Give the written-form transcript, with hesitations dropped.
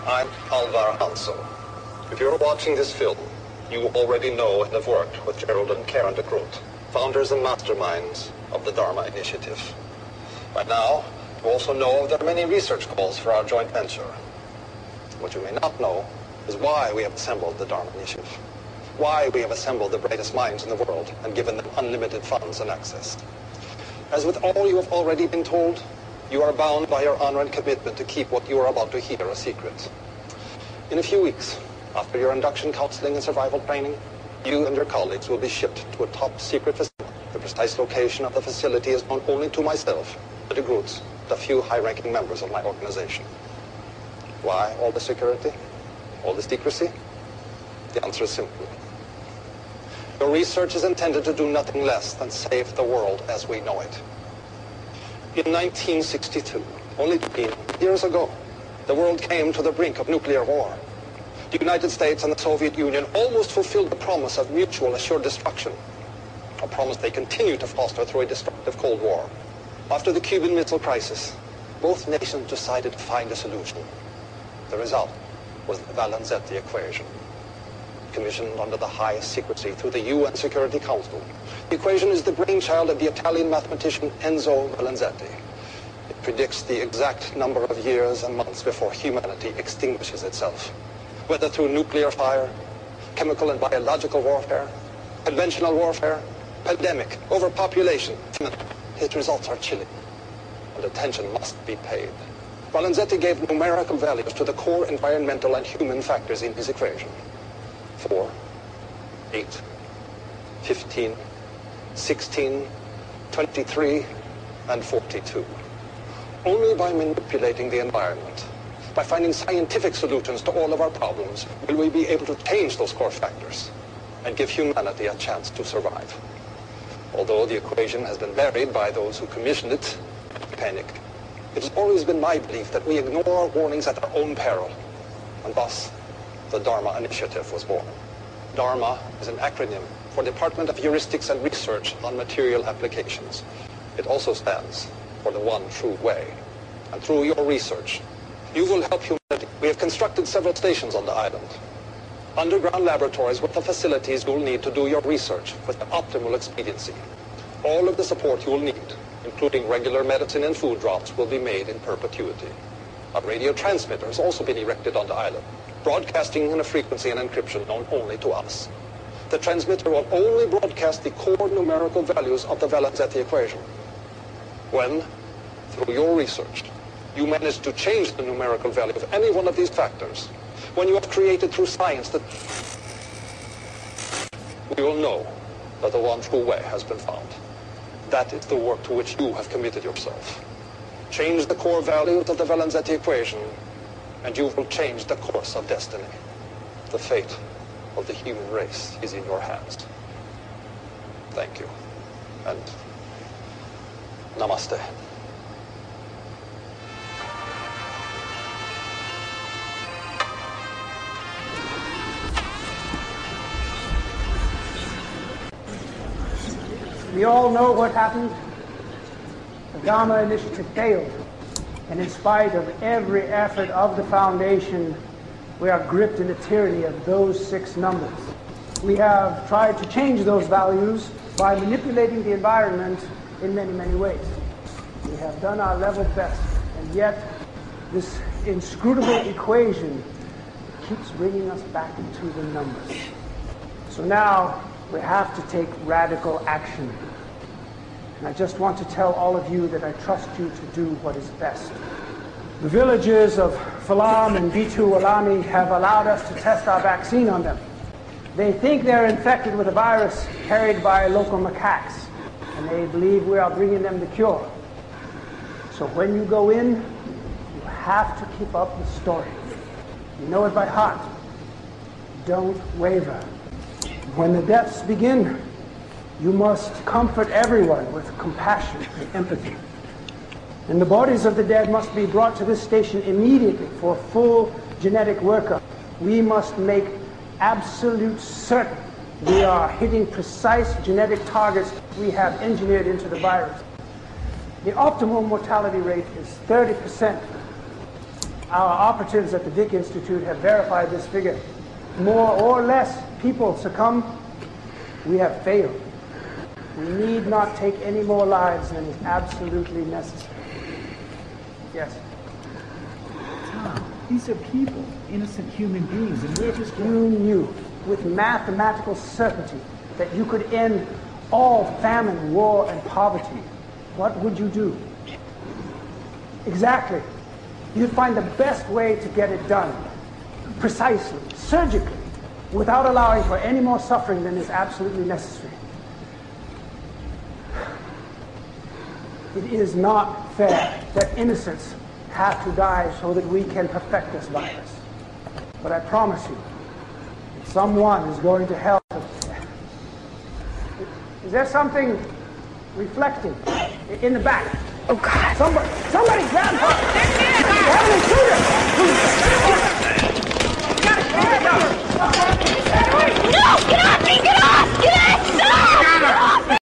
I'm Alvar Hanso. If you're watching this film, you already know and have worked with Gerald and Karen de Groot, founders and masterminds of the Dharma Initiative. By now, you also know there are many research calls for our joint venture. What you may not know is why we have assembled the Dharma Initiative, why we have assembled the brightest minds in the world and given them unlimited funds and access. As with all you have already been told, you are bound by your honor and commitment to keep what you are about to hear a secret. In a few weeks, after your induction counseling and survival training, you and your colleagues will be shipped to a top-secret facility. The precise location of the facility is known only to myself, the de Groots, and a few high-ranking members of my organization. Why all the security? All the secrecy? The answer is simple. Your research is intended to do nothing less than save the world as we know it. In 1962, only 15 years ago, the world came to the brink of nuclear war. The United States and the Soviet Union almost fulfilled the promise of mutual assured destruction, a promise they continue to foster through a destructive Cold War. After the Cuban Missile Crisis, both nations decided to find a solution. The result was the Valenzetti equation, commissioned under the highest secrecy through the UN Security Council. The equation is the brainchild of the Italian mathematician Enzo Valenzetti. It predicts the exact number of years and months before humanity extinguishes itself, whether through nuclear fire, chemical and biological warfare, conventional warfare, pandemic, overpopulation. Its results are chilling, and attention must be paid. Valenzetti gave numerical values to the core environmental and human factors in his equation. 4, 8, 15, 16, 23, and 42. Only by manipulating the environment, by finding scientific solutions to all of our problems, will we be able to change those core factors and give humanity a chance to survive. Although the equation has been buried by those who commissioned it, panic. It has always been my belief that we ignore warnings at our own peril, and thus the Dharma Initiative was born. Dharma is an acronym for Department of Heuristics and Research on Material Applications. It also stands for the one true way. And through your research, you will help humanity. We have constructed several stations on the island, underground laboratories with the facilities you will need to do your research with the optimal expediency. All of the support you will need, including regular medicine and food drops, will be made in perpetuity. A radio transmitter has also been erected on the island, broadcasting in a frequency and encryption known only to us. The transmitter will only broadcast the core numerical values of the Valenzetti equation. When, through your research, you manage to change the numerical value of any one of these factors, when you have created through science that we will know that the one true way has been found. That is the work to which you have committed yourself. Change the core values of the Valenzetti equation, and you will change the course of destiny. The fate of the human race is in your hands. Thank you, and namaste. We all know what happened. The Dharma Initiative failed. And in spite of every effort of the Foundation, we are gripped in the tyranny of those 6 numbers. We have tried to change those values by manipulating the environment in many, many ways. We have done our level best, and yet this inscrutable equation keeps bringing us back into the numbers. So now we have to take radical action. And I just want to tell all of you that I trust you to do what is best. The villages of Falam and Bitu Alani have allowed us to test our vaccine on them. They think they're infected with a virus carried by local macaques, and they believe we are bringing them the cure. So when you go in, you have to keep up the story. You know it by heart. Don't waver. When the deaths begin, you must comfort everyone with compassion and empathy. And the bodies of the dead must be brought to this station immediately for full genetic workup. We must make absolute certain we are hitting precise genetic targets we have engineered into the virus. The optimal mortality rate is 30%. Our operatives at the Dick Institute have verified this figure. More or less people succumb. We have failed. We need not take any more lives than is absolutely necessary. Yes? Tom, these are people, innocent human beings, and we're just... You knew with mathematical certainty that you could end all famine, war, and poverty. What would you do? Exactly. You'd find the best way to get it done. Precisely, surgically, without allowing for any more suffering than is absolutely necessary. It is not fair that innocents have to die so that we can perfect this virus. But I promise you, someone is going to help us. Is there something reflecting in the back? Oh, God. Somebody grab her! There she is! Have an intruder!